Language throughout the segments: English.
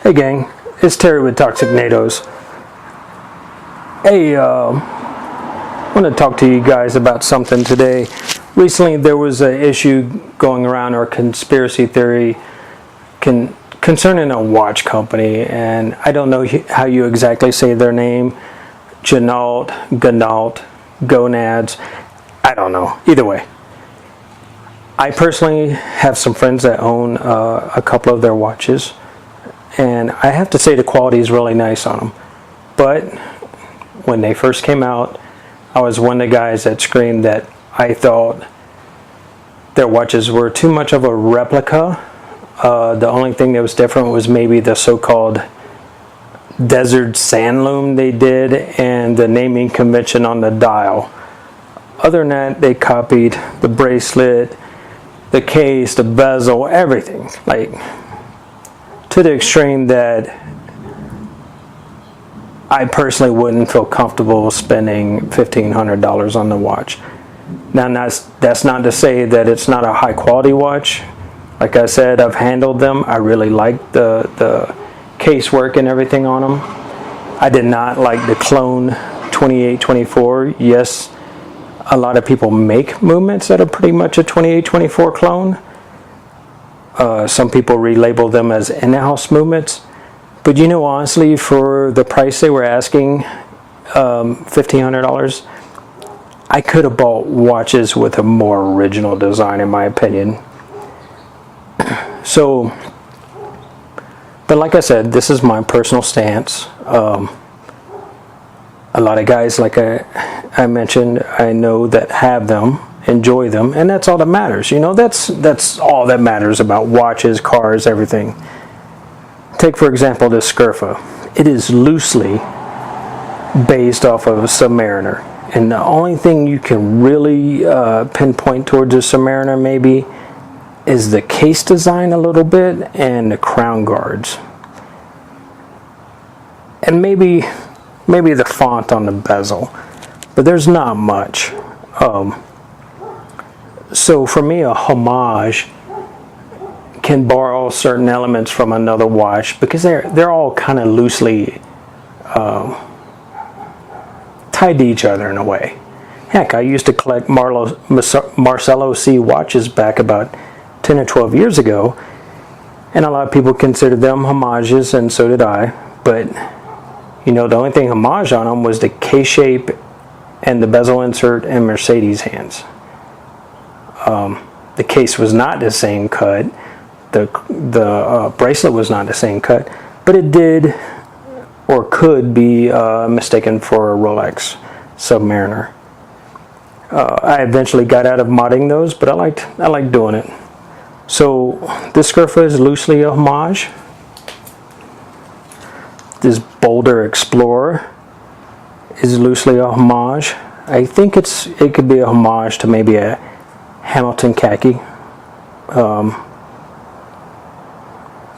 Hey gang, it's Terry with Toxic NATOs. Hey, I want to talk to you guys about something today. Recently there was an issue going around, or conspiracy theory concerning a watch company, and I don't know how you exactly say their name. Ginault, gonads, I don't know. Either way, I personally have some friends that own a couple of their watches, and I have to say the quality is really nice on them. But when they first came out, I was one of the guys that screamed that I thought their watches were too much of a replica. The only thing that was different was maybe the so-called desert sand loom they did and the naming convention on the dial. Other than that, they copied the bracelet, the case, the bezel, everything. Like, to the extreme that I personally wouldn't feel comfortable spending $1,500 on the watch. Now, that's not to say that it's not a high quality watch. Like I said, I've handled them. I really like the casework and everything on them. I did not like the clone 2824. Yes, a lot of people make movements that are pretty much a 2824 clone. Some people relabel them as in-house movements. But you know, honestly, for the price they were asking, $1,500, I could have bought watches with a more original design, in my opinion. So, but like I said, this is my personal stance. A lot of guys, like I mentioned, I know that have them, enjoy them, and that's all that matters. You know, that's all that matters about watches, cars, everything. Take, for example, this Scurfa. It is loosely based off of a Submariner, and the only thing you can really pinpoint towards a Submariner maybe is the case design a little bit and the crown guards, and maybe the font on the bezel, but there's not much. So for me, a homage can borrow certain elements from another watch because they're all kind of loosely tied to each other in a way. Heck, I used to collect Marcello C watches back about 10 or 12 years ago, and a lot of people considered them homages, and so did I. But you know, the only thing homage on them was the case shape and the bezel insert and Mercedes hands. The case was not the same cut. The bracelet was not the same cut, but it did or could be mistaken for a Rolex Submariner. I eventually got out of modding those, but I liked doing it. So this Scurfa is loosely a homage. This Boulder Explorer is loosely a homage. I think it could be a homage to maybe a Hamilton khaki.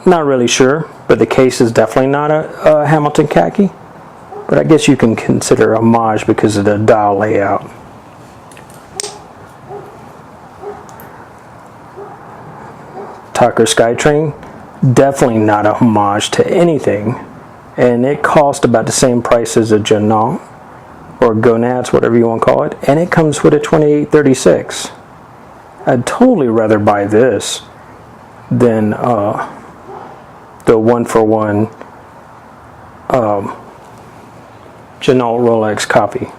Not really sure, but the case is definitely not a Hamilton khaki. But I guess you can consider a homage because of the dial layout. Tucker Skytrain, definitely not a homage to anything, and it cost about the same price as a Ginault or gonads, whatever you want to call it, and it comes with a 2836. I'd totally rather buy this than the one-for-one Ginault Rolex copy.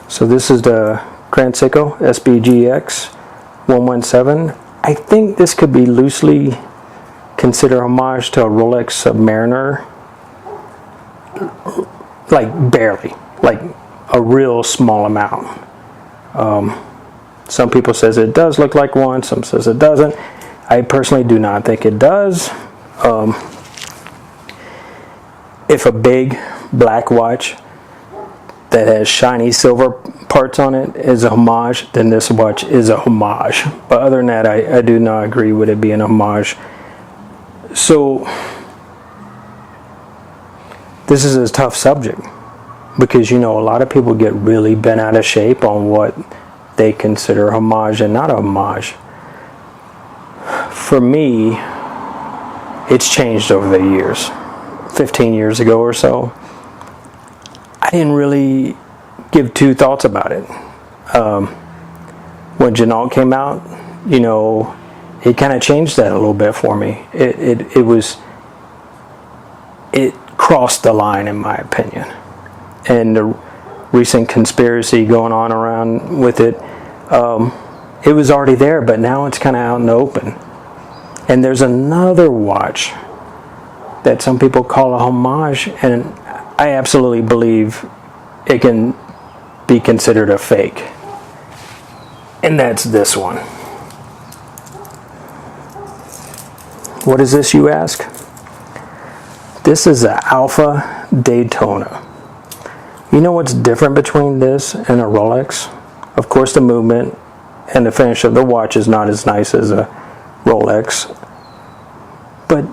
So this is the Grand Seiko SBGX 117. I think this could be loosely considered homage to a Rolex Submariner, like barely, like a real small amount. Some people says it does look like one, some says it doesn't. I personally do not think it does. If a big black watch that has shiny silver parts on it is a homage, then this watch is a homage. But other than that, I do not agree with it being a homage. So this is a tough subject because, you know, a lot of people get really bent out of shape on what they consider homage and not a homage. for me, it's changed over the years. 15 years ago or so, I didn't really give two thoughts about it. When Ginault came out, you know, it kind of changed that a little bit for me. It crossed the line, in my opinion. And the recent conspiracy going on around with it, it was already there, but now it's kind of out in the open. And there's another watch that some people call a homage, and I absolutely believe it can be considered a fake. And that's this one. What is this, you ask? This is an Alpha Daytona. You know what's different between this and a Rolex? Of course, the movement and the finish of the watch is not as nice as a Rolex. But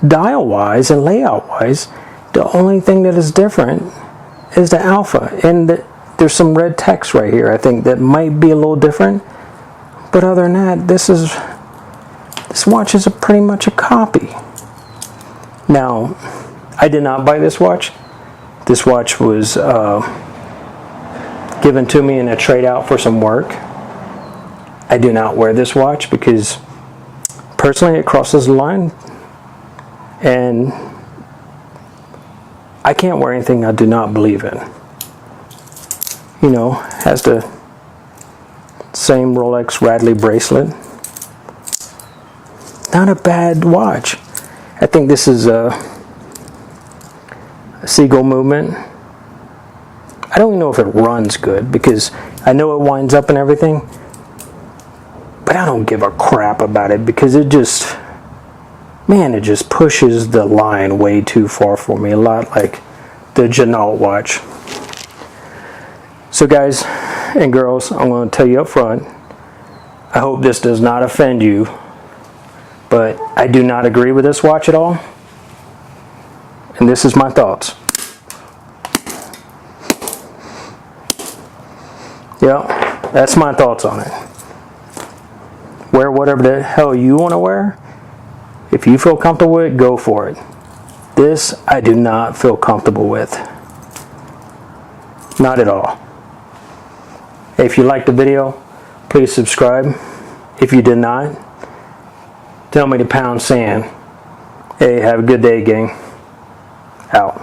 dial-wise and layout-wise, the only thing that is different is the Alpha. And there's some red text right here, I think, that might be a little different. But other than that, this watch is pretty much a copy. Now, I did not buy this watch. This watch was given to me in a trade out for some work. I do not wear this watch because personally it crosses the line, and I can't wear anything I do not believe in. You know, has the same Rolex Radley bracelet. Not a bad watch. I think this is a seagull movement. I don't even know if it runs good because I know it winds up and everything, but I don't give a crap about it because it just pushes the line way too far for me, a lot like the Ginault watch. So guys and girls, I'm going to tell you up front, I hope this does not offend you, but I do not agree with this watch at all. And this is my thoughts. Yeah, that's my thoughts on it. Wear whatever the hell you want to wear. If you feel comfortable with it, go for it. This I do not feel comfortable with. Not at all. If you liked the video, please subscribe. If you did not, tell me to pound sand. Hey, have a good day, gang. Out.